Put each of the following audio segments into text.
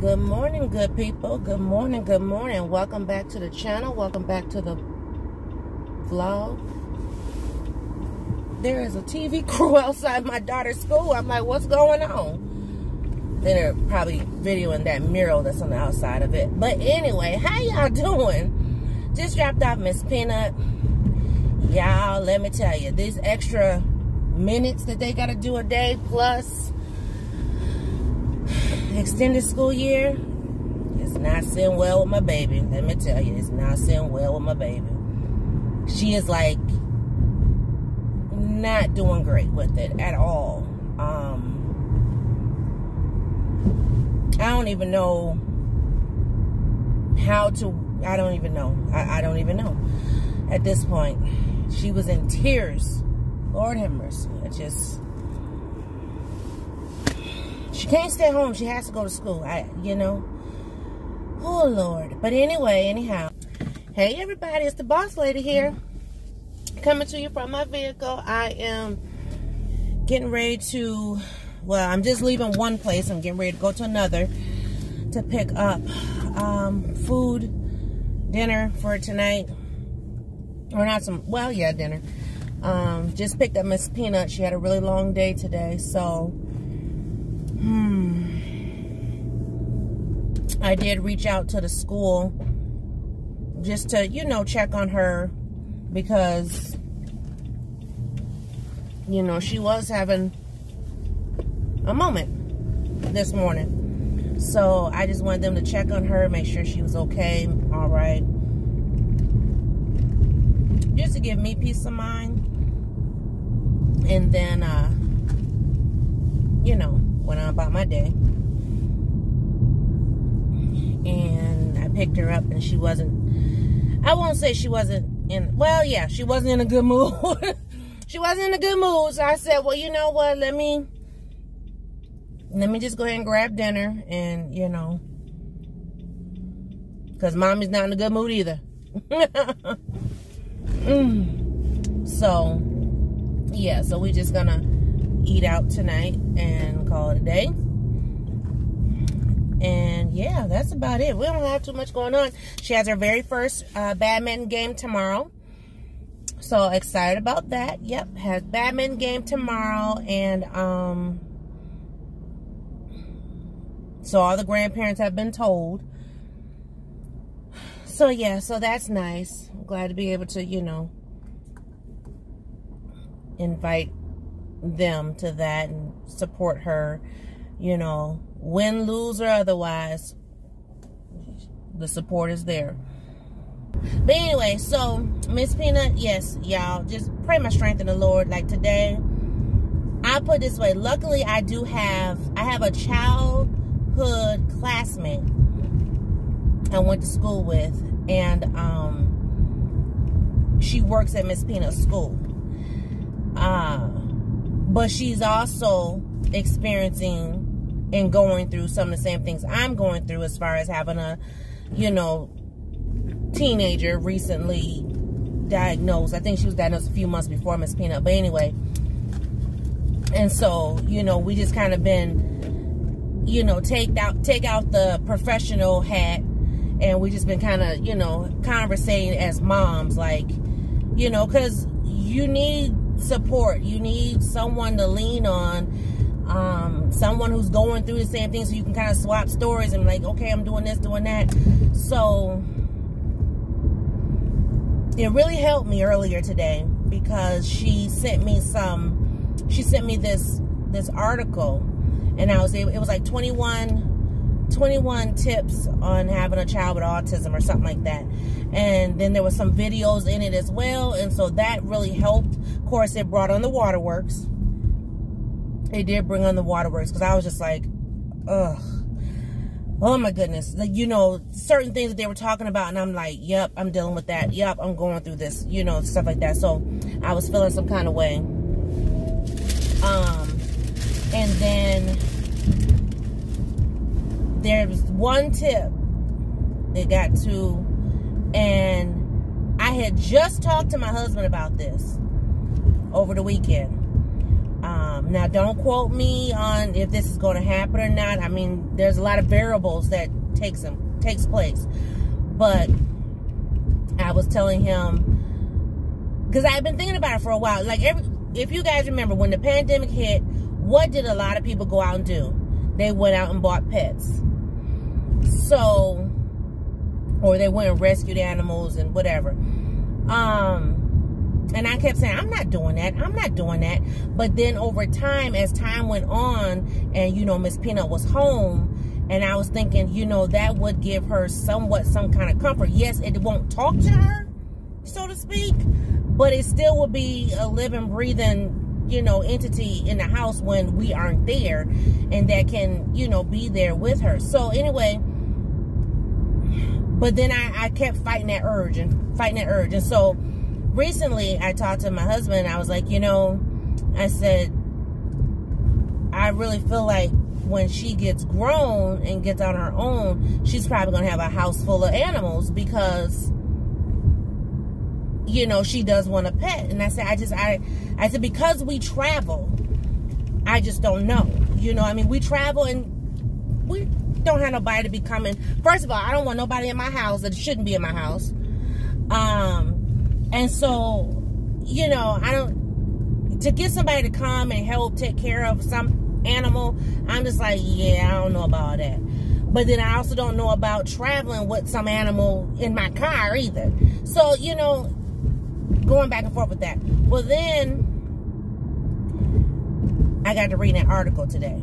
Good morning, good people. Good morning, good morning. Welcome back to the channel. Welcome back to the vlog. There is a TV crew outside my daughter's school. I'm like, what's going on? Then they're probably videoing that mural that's on the outside of it. But anyway, how y'all doing? Just dropped off Miss Peanut. Y'all, let me tell you, these extra minutes that they got to do a day plus extended school year, it's not sitting well with my baby. Let me tell you, it's not sitting well with my baby. She is like not doing great with it at all. I don't even know how to, I don't even know at this point. She was in tears. Lord have mercy. She can't stay home. She has to go to school. Oh, Lord. But anyway, anyhow. Hey, everybody. It's the boss lady here. Coming to you from my vehicle. I am getting ready to, well, I'm just leaving one place. I'm getting ready to go to another to pick up food, dinner for tonight. Or not some, well, yeah, dinner. Just picked up Miss Peanut. She had a really long day today, so I did reach out to the school just to, check on her because, she was having a moment this morning. So I just wanted them to check on her, make sure she was okay, all right. Just to give me peace of mind. And then, went on about my day. And I picked her up and she wasn't, I won't say she wasn't in, well, yeah, she wasn't in a good mood. She wasn't in a good mood. So I said, well, you know what, let me just go ahead and grab dinner and, because mommy's not in a good mood either. So, yeah, so we're just gonna eat out tonight and call it a day. And yeah, that's about it. We don't have too much going on. She has her very first badminton game tomorrow. So excited about that. Yep, has badminton game tomorrow. And so all the grandparents have been told. So yeah, so that's nice. I'm glad to be able to, invite them to that and support her, win, lose, or otherwise, the support is there. But anyway, so Miss Peanut, yes, y'all, just pray my strength in the Lord. Like today, I'll put it this way, luckily I have a childhood classmate I went to school with, and she works at Miss Peanut's school. But she's also experiencing and going through some of the same things I'm going through as far as having a, teenager recently diagnosed. I think she was diagnosed a few months before Miss Peanut. But anyway, and so, we just kind of been, take out the professional hat, and we just been kind of, conversating as moms, like, because you need support. You need someone to lean on, someone who's going through the same thing, so you can kind of swap stories and like, okay, I'm doing this, doing that. So it really helped me earlier today because she sent me this article, and it was like 21 tips on having a child with autism or something like that. And then there was some videos in it as well. And so that really helped. Of course, it brought on the waterworks. It did bring on the waterworks because I was just like, ugh. Oh my goodness. Like, certain things that they were talking about, and I'm like, yep, I'm dealing with that. Yep, I'm going through this, stuff like that. So I was feeling some kind of way. And then there's one tip they got to, and I had just talked to my husband about this over the weekend. Now, don't quote me on if this is going to happen or not. I mean, there's a lot of variables that takes place. But I was telling him, because I've been thinking about it for a while. Like, if you guys remember, when the pandemic hit, what did a lot of people go out and do? They went out and bought pets. So, or they went and rescued animals and whatever. And I kept saying, I'm not doing that. I'm not doing that. But then over time, as time went on, and, you know, Miss Peanut was home, and I was thinking, you know, that would give her somewhat some kind of comfort. Yes, it won't talk to her, so to speak, but it still will be a living, breathing, you know, entity in the house when we aren't there, and that can, you know, be there with her. So anyway, but then I kept fighting that urge. And so recently I talked to my husband, and I was like, you know, I said, I really feel like when she gets grown and gets on her own, she's probably going to have a house full of animals because, you know, she does want a pet. And I said, I said, because we travel, I just don't know. You know, I mean, we travel and we don't have nobody to be coming. First of all, I don't want nobody in my house that shouldn't be in my house. And so, you know, to get somebody to come and help take care of some animal, I'm just like, yeah, I don't know about that. But then I also don't know about traveling with some animal in my car either. So, you know, going back and forth with that. Well, then I got to read an article today.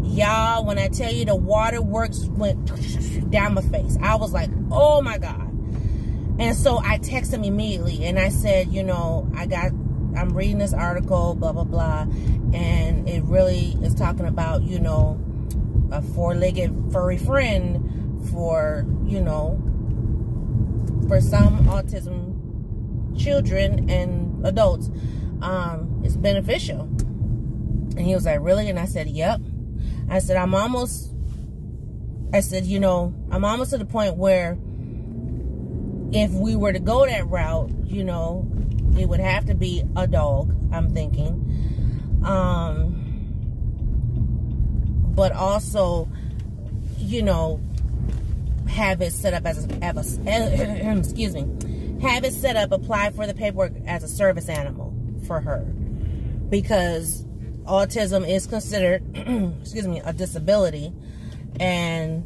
Y'all, when I tell you the waterworks went down my face, I was like, oh my God. And so I texted him immediately, and I said, you know, I'm reading this article, blah, blah, blah, and it really is talking about, you know, a four-legged furry friend for, you know, for some autism children and adults. It's beneficial. And he was like, really? And I said, yep. I said, I'm almost to the point where if we were to go that route, you know, it would have to be a dog, I'm thinking. But also, you know, have it set up excuse me, have it set up, apply for the paperwork as a service animal for her. Because autism is considered, excuse me, a disability, and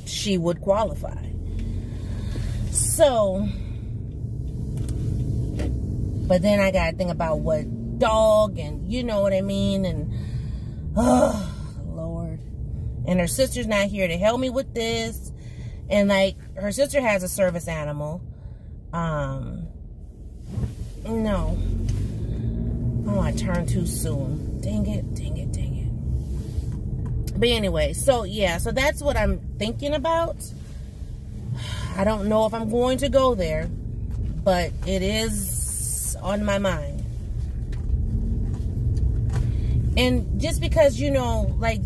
she would qualify. So, but then I got to think about what dog, and you know what I mean, and, oh, Lord. And her sister's not here to help me with this. And, like, her sister has a service animal. No. Oh, I turned too soon. Dang it, dang it, dang it. But anyway, so, yeah, so that's what I'm thinking about. I don't know if I'm going to go there, but it is on my mind. And just because, you know, like,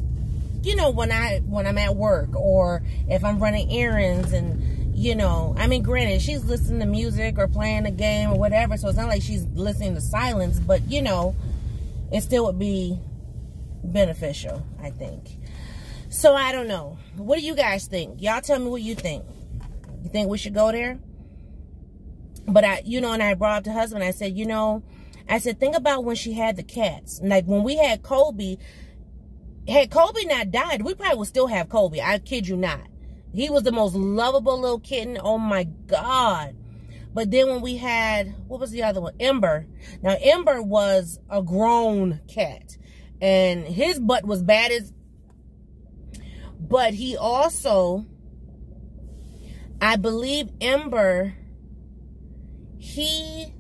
you know, when I'm at work, or if I'm running errands, and, you know, I mean, granted, she's listening to music or playing a game or whatever, so it's not like she's listening to silence, but, you know, it still would be beneficial, I think. So, I don't know. What do you guys think? Y'all tell me what you think. You think we should go there? But and I brought up to husband, I said, you know, I said, think about when she had the cats. Like, when we had Kobe not died, we probably would still have Kobe. I kid you not. He was the most lovable little kitten. Oh, my God. But then when we had, what was the other one? Ember. Now, Ember was a grown cat. And his butt was bad as... But he also... I believe Ember, he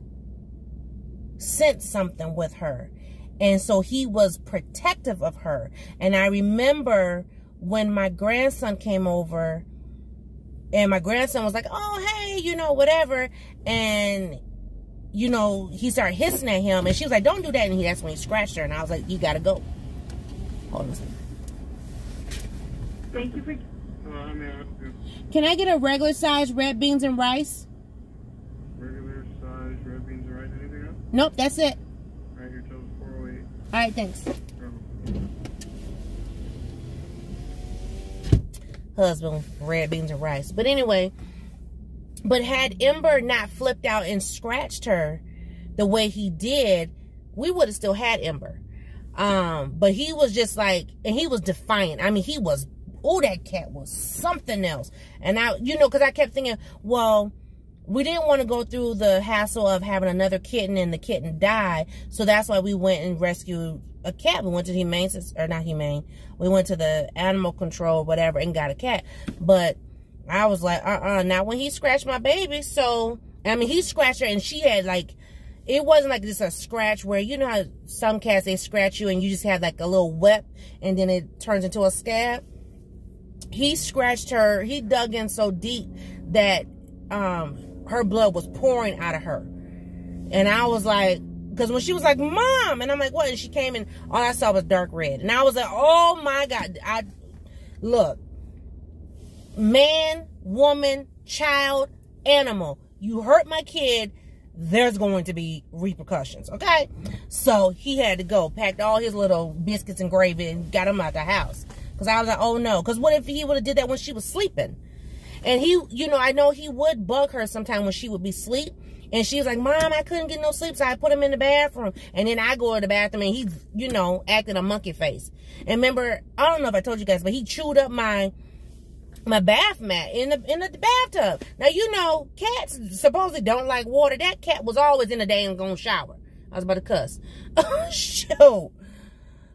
sensed something with her. And so he was protective of her. And I remember when my grandson came over, and my grandson was like, oh, hey, you know, whatever. And, you know, he started hissing at him. And she was like, don't do that. And that's when he scratched her. And I was like, you got to go. Hold on a second. Thank you for... Can I get a regular size red beans and rice? Regular size red beans and rice. Anything else? Nope, that's it. Right here, tell us All right, thanks. Husband, red beans and rice. But anyway, but had Ember not flipped out and scratched her the way he did, we would have still had Ember. But he was just like, and he was defiant. I mean, he was, oh, that cat was something else. And I, you know, because I kept thinking, well, we didn't want to go through the hassle of having another kitten and the kitten die. So that's why we went and rescued a cat. We went to humane, or not humane. We went to the animal control, whatever, and got a cat. But I was like, not when he scratched my baby. So, I mean, he scratched her and she had like, it wasn't like just a scratch where, you know how some cats, they scratch you and you just have like a little wep and then it turns into a scab. He scratched her. He dug in so deep that her blood was pouring out of her. And I was like, because when she was like, Mom, and I'm like, what? And she came and all I saw was dark red. And I was like, oh my God. Look, man, woman, child, animal, you hurt my kid, there's going to be repercussions, okay? So he had to go, packed all his little biscuits and gravy and got him out the house. Because I was like, oh no. Because what if he would have did that when she was sleeping? And he, you know, I know he would bug her sometime when she would be asleep. And she was like, Mom, I couldn't get no sleep, so I put him in the bathroom. And then I go to the bathroom and he's, you know, acting a monkey face. And remember, I don't know if I told you guys, but he chewed up my bath mat in the bathtub. Now, you know, cats supposedly don't like water. That cat was always in the day and gonna shower. I was about to cuss. Shoot.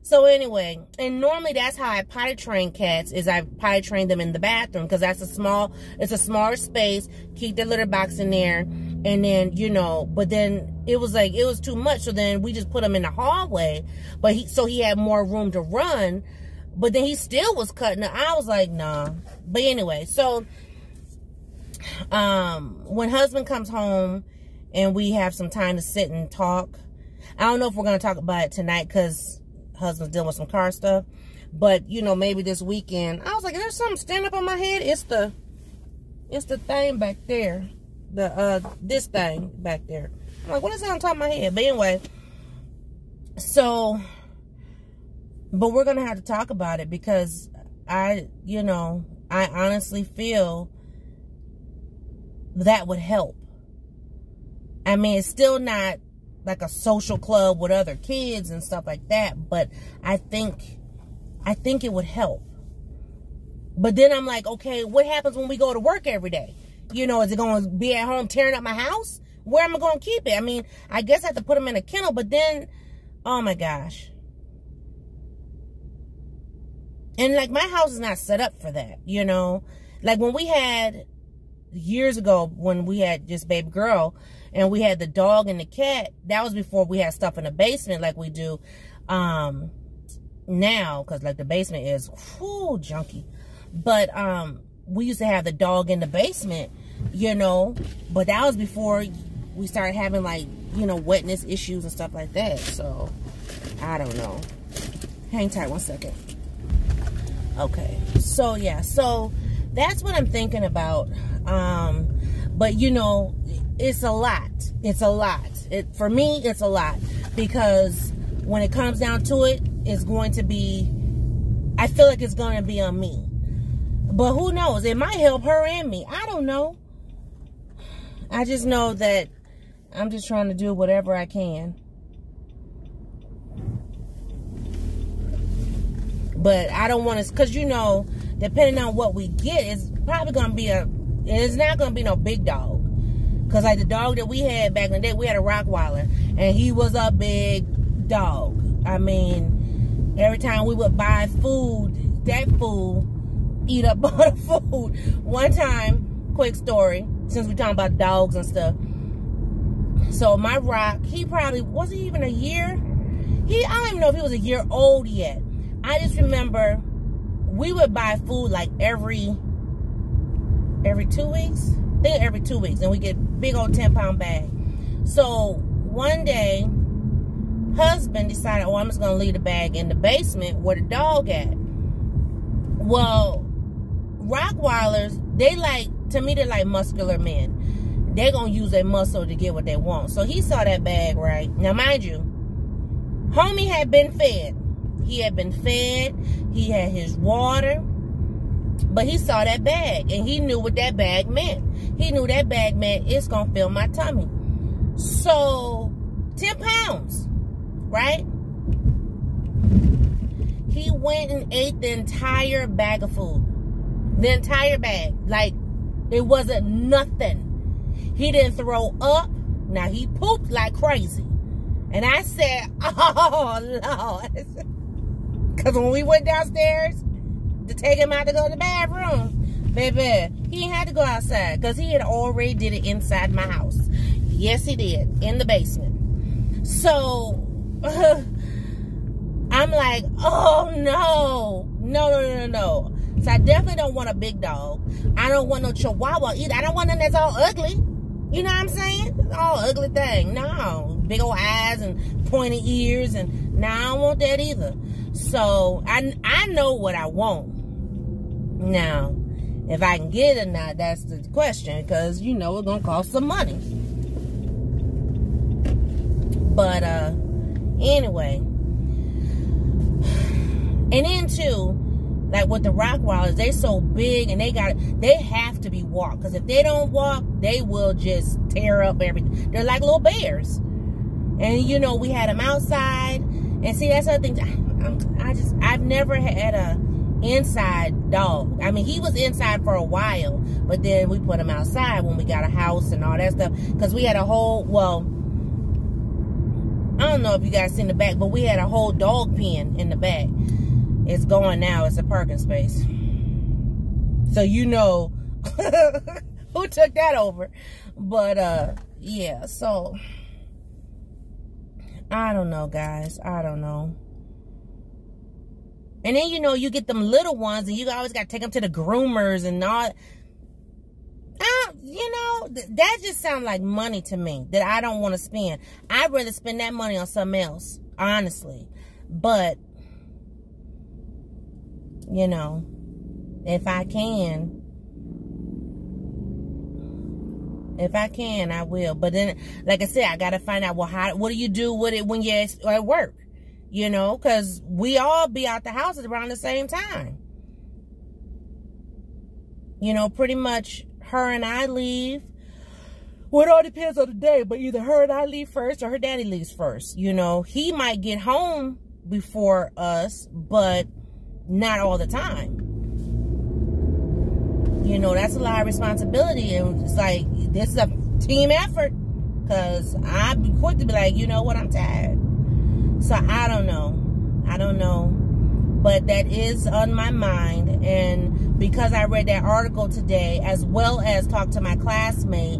So anyway, and normally that's how I potty train cats, is I potty train them in the bathroom, because that's it's a smaller space, keep their litter box in there, and then, you know, but then it was like, it was too much, so then we just put him in the hallway, but so he had more room to run, but then he still was cutting it. I was like, nah. But anyway, so when husband comes home and we have some time to sit and talk, I don't know if we're going to talk about it tonight because husband's dealing with some car stuff, but you know, maybe this weekend. I was like, there's something standing up on my head. It's the thing back there, this thing back there. I'm like, what is that on top of my head? But anyway, so, but we're gonna have to talk about it, because I honestly feel that would help. I mean, it's still not like a social club with other kids and stuff like that, but I think it would help. But then I'm like, okay, what happens when we go to work every day? You know, is it going to be at home tearing up my house? Where am I going to keep it? I mean, I guess I have to put him in a kennel, but then, oh my gosh. And like, my house is not set up for that, you know? Like when we had, years ago, when we had just baby girl, and we had the dog and the cat, that was before we had stuff in the basement like we do now, because like the basement is junky. But we used to have the dog in the basement, you know, but that was before we started having like, you know, wetness issues and stuff like that. So I don't know. Hang tight one second. Okay, so yeah, so that's what I'm thinking about. But you know, it's a lot. It's a lot. For me, it's a lot, because when it comes down to it, it's going to be, I feel like it's going to be on me. But who knows? It might help her and me. I don't know. I just know that I'm just trying to do whatever I can. But I don't want to, because you know, depending on what we get, it's probably going to be it's not going to be no big dog. Because like the dog that we had back in the day, we had a Rottweiler, and he was a big dog. I mean, every time we would buy food, that fool eat up all the food. One time, quick story, since we're talking about dogs and stuff. So my Rock, he probably, was he even a year? I don't even know if he was a year old yet. I just remember we would buy food like every 2 weeks. I think every 2 weeks, and we get big old 10-pound bag. So one day, husband decided, oh, I'm just gonna leave the bag in the basement where the dog at. Well, Rottweilers, to me, they're like muscular men. They're gonna use their muscle to get what they want. So he saw that bag, right? Now, mind you, Homie had been fed. He had been fed. He had his water. But he saw that bag. And he knew what that bag meant. He knew that bag meant it's going to fill my tummy. So, 10 pounds. Right? He went and ate the entire bag of food. The entire bag. Like, it wasn't nothing. He didn't throw up. Now, he pooped like crazy. And I said, oh, Lord. Because when we went downstairs to take him out to go to the bathroom, baby, he had to go outside. Because he had already did it inside my house. Yes, he did. In the basement. So, I'm like, oh, no. No. So I definitely don't want a big dog. I don't want no chihuahua either. I don't want nothing that's all ugly. You know what I'm saying? All ugly thing. No. Big old eyes and pointy ears. And no, I don't want that either. So I know what I want. Now, if I can get it or not, that's the question. Because, you know, it's going to cost some money. But, anyway. And then, too, like with the Rottweilers, they're so big and they have to be walked. Because if they don't walk, they will just tear up everything. They're like little bears. And, you know, we had them outside. And see, that's other thing. I've never had a inside dog. I mean, he was inside for a while. But then we put him outside when we got a house and all that stuff. Because we had a whole, well, I don't know if you guys seen the back, but we had a whole dog pen in the back. It's gone now. It's a parking space. So you know who took that over. But, yeah. So, I don't know, guys. I don't know. And then, you know, you get them little ones and you always got to take them to the groomers and all. You know, that just sounds like money to me that I don't want to spend. I'd rather spend that money on something else, honestly. But, you know, if I can, I will. But then, like I said, I got to find out, well, what do you do with it when you're at work? You know, because we all be out the houses around the same time. You know, pretty much her and I leave. Well, it all depends on the day, but either her and I leave first or her daddy leaves first. You know, he might get home before us, but not all the time. You know, that's a lot of responsibility. And it's like, this is a team effort. Because I'd be quick to be like, you know what, I'm tired. So I don't know. But that is on my mind. And because I read that article today, as well as talked to my classmate,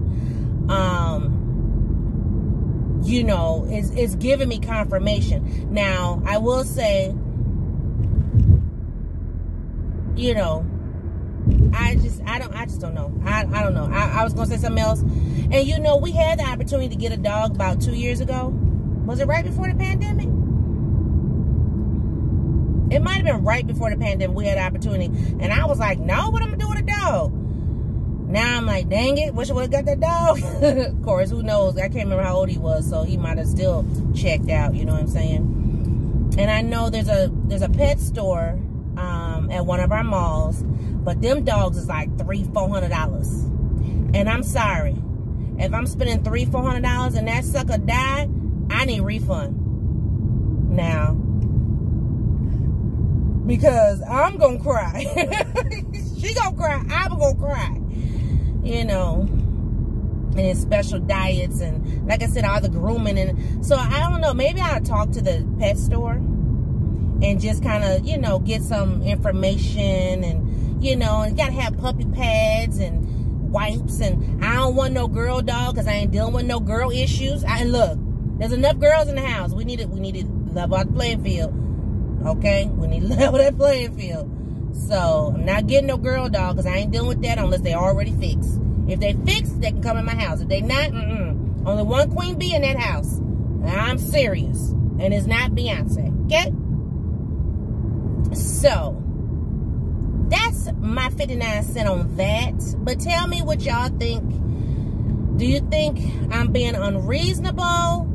you know, it's giving me confirmation. Now, I will say, you know, I just don't know. I don't know. I was going to say something else. And, you know, we had the opportunity to get a dog about 2 years ago. Was it right before the pandemic? It might have been right before the pandemic we had the opportunity. And I was like, no, what am I doing with a dog? Now I'm like, dang it, wish I would have got that dog. Of course, who knows? I can't remember how old he was, so he might have still checked out, you know what I'm saying? And I know there's a pet store at one of our malls, but them dogs is like $300-400. And I'm sorry. If I'm spending $300-400 and that sucker died, I need a refund. Now, because I'm gonna cry. She gonna cry, I'm gonna cry. You know, and it's special diets and, like I said, all the grooming. And so I don't know, maybe I'll talk to the pet store and just kind of, you know, get some information. And, you know, and you gotta have puppy pads and wipes. And I don't want no girl dog because I ain't dealing with no girl issues. Look, there's enough girls in the house. We need to level out the playing field. Okay, we need to level that playing field. So I'm not getting no girl dog because I ain't dealing with that unless they already fixed. If they fixed, they can come in my house. If they not, only one queen bee in that house. And I'm serious, and it's not Beyonce. Okay. So that's my 59 cents on that. But tell me what y'all think. Do you think I'm being unreasonable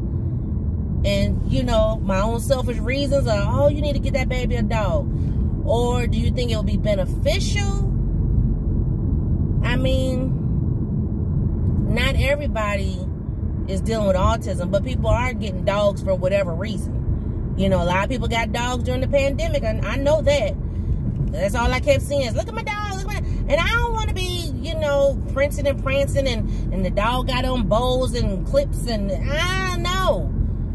And, you know, my own selfish reasons are, oh, you need to get that baby a dog. Or do you think it would be beneficial? I mean, not everybody is dealing with autism, but people are getting dogs for whatever reason. You know, a lot of people got dogs during the pandemic, and I know that. That's all I kept seeing is, look at my dog, look at my dog. And I don't want to be, you know, prancing and prancing, and the dog got on bows and clips, and I don't know.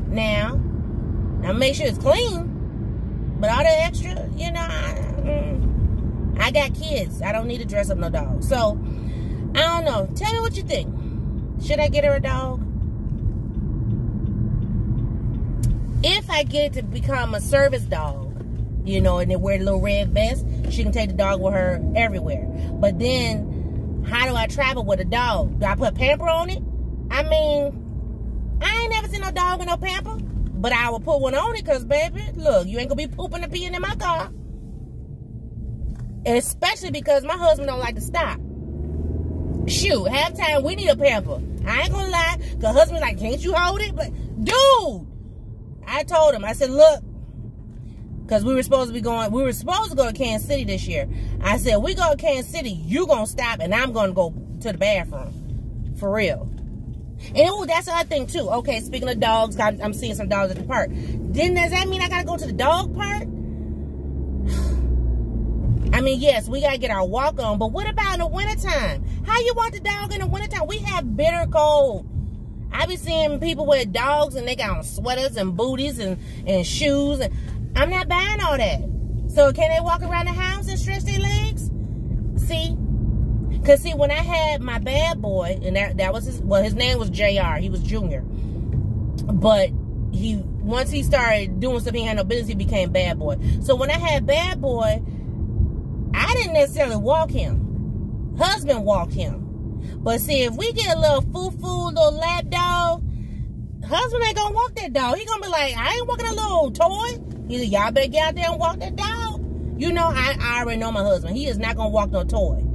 Now make sure it's clean, but all that extra, you know, I got kids. I don't need to dress up no dog. So, I don't know. Tell me what you think. Should I get her a dog? If I get it to become a service dog, you know, and they wear the little red vest, she can take the dog with her everywhere. But then, how do I travel with a dog? Do I put pamper on it? I mean, I ain't never seen no dog with no pamper. But I will put one on it because, baby, look, you ain't going to be pooping and peeing in my car. Especially because my husband don't like to stop. Shoot, half time we need a pamper. I ain't going to lie. Because husband's like, can't you hold it? But, dude, I told him, I said, look, because we were supposed to go to Kansas City this year. I said, we go to Kansas City, you going to stop, and I'm going to go to the bathroom. For real. And oh, that's the other thing, too. Okay, speaking of dogs, I'm seeing some dogs at the park. Then does that mean I got to go to the dog park? I mean, yes, we got to get our walk on, but what about in the wintertime? How you walk the dog in the wintertime? We have bitter cold. I be seeing people with dogs, and they got on sweaters and booties and shoes, and I'm not buying all that. So can they walk around the house and stretch their legs? See? Because, see, when I had my bad boy, and that was his name was JR. He was junior. But once he started doing stuff he had no business, he became bad boy. So when I had bad boy, I didn't necessarily walk him. Husband walked him. But see, if we get a little foo-foo, little lap dog, husband ain't gonna walk that dog. He gonna be like, I ain't walking a little toy. Either y'all better get out there and walk that dog. You know, I already know my husband. He is not gonna walk no toy.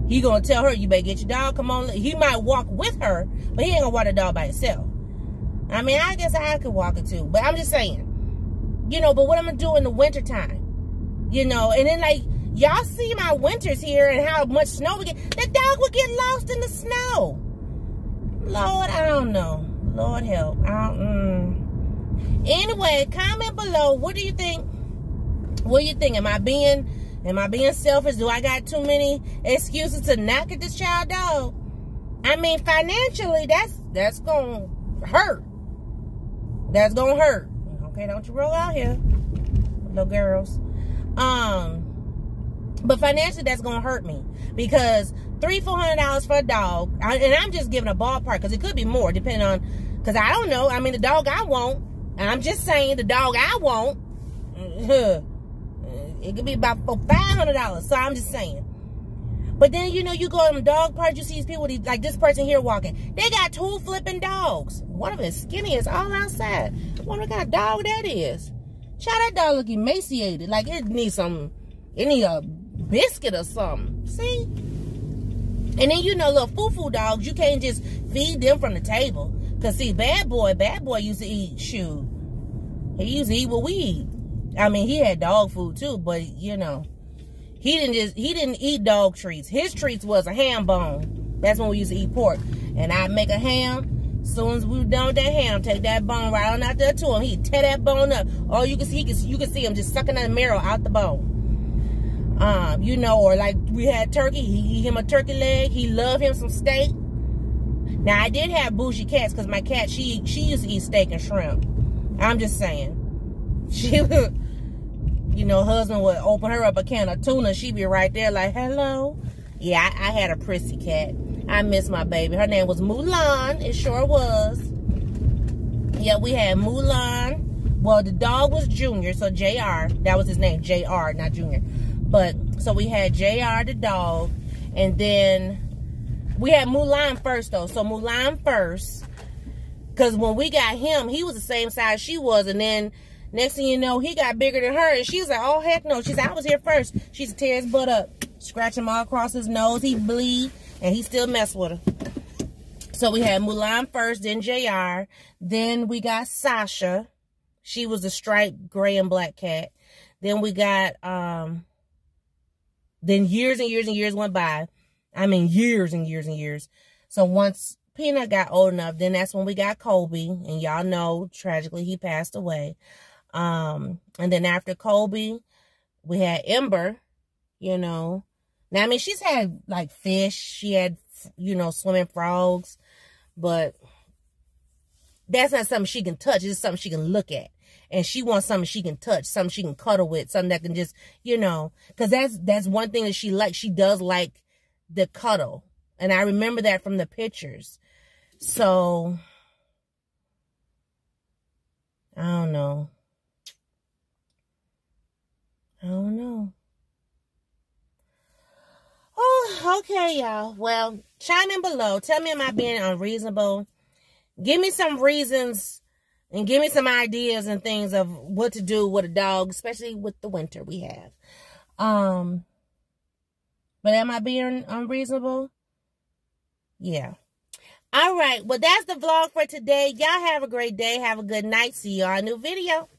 He gonna tell her, you better get your dog, come on. He might walk with her, but he ain't gonna walk the dog by himself. I mean, I guess I could walk it too. But I'm just saying, you know, but what I'm gonna do in the wintertime? You know, and then like, y'all see my winters here and how much snow we get. The dog would get lost in the snow. Lord, I don't know. Lord help. Anyway, comment below. What do you think? What do you think? Am I being selfish? Do I got too many excuses to not get this child dog? I mean, financially, that's gonna hurt. That's gonna hurt. Okay, don't you roll out here, little girls. But financially, that's gonna hurt me because $300-400 for a dog, and I'm just giving a ballpark because it could be more depending on. Because I don't know. I mean, the dog I want, and I'm just saying the dog I want, it could be about $500. So I'm just saying. But then, you know, you go to the dog park, you see these people, like this person here walking. They got 2 flipping dogs. One of them is skinny as all outside. I wonder what kind of dog that is. Child, that dog look emaciated. Like it needs a biscuit or something. See? And then, you know, little foo-foo dogs, you can't just feed them from the table. Because, see, bad boy used to eat, shoot. He used to eat what we eat. I mean, he had dog food, too. But, you know, he didn't eat dog treats. His treats was a ham bone. That's when we used to eat pork. And I'd make a ham. As soon as we were done with that ham, take that bone right on out there to him. He'd tear that bone up. Oh, you could see him just sucking that marrow out the bone. You know, or like we had turkey. He eat him a turkey leg. He loved him some steak. Now, I did have bougie cats because my cat, she used to eat steak and shrimp. I'm just saying. She would, you know, husband would open her up a can of tuna. She'd be right there like, hello. Yeah, I had a prissy cat. I miss my baby. Her name was Mulan. It sure was. Yeah, we had Mulan. Well, the dog was Junior, so JR. That was his name, JR, not Junior. But, so we had JR, the dog. And then we had Mulan first, though. So Mulan first. Because when we got him, he was the same size she was. And then, next thing you know, he got bigger than her. And she was like, oh, heck no. She said, I was here first. She used to tear his butt up. Scratch him all across his nose. He bleed. And he still mess with her. So we had Mulan first, then JR. Then we got Sasha. She was a striped gray and black cat. Then we got, then years and years and years went by. I mean, years and years and years. So once Peanut got old enough, then that's when we got Kobe. And y'all know, tragically, he passed away. And then after Kobe, we had Ember, you know. Now, I mean, she's had, like, fish. She had, you know, swimming frogs. But that's not something she can touch. It's something she can look at. And she wants something she can touch, something she can cuddle with, something that can just, you know. Because that's one thing that she likes. She does like the cuddle. And I remember that from the pictures. So, I don't know. I don't know. Oh, okay, y'all. Well, chime in below. Tell me, am I being unreasonable? Give me some reasons and give me some ideas and things of what to do with a dog, especially with the winter we have. But am I being unreasonable? Yeah. All right. Well, that's the vlog for today. Y'all have a great day. Have a good night. See y'all in a new video.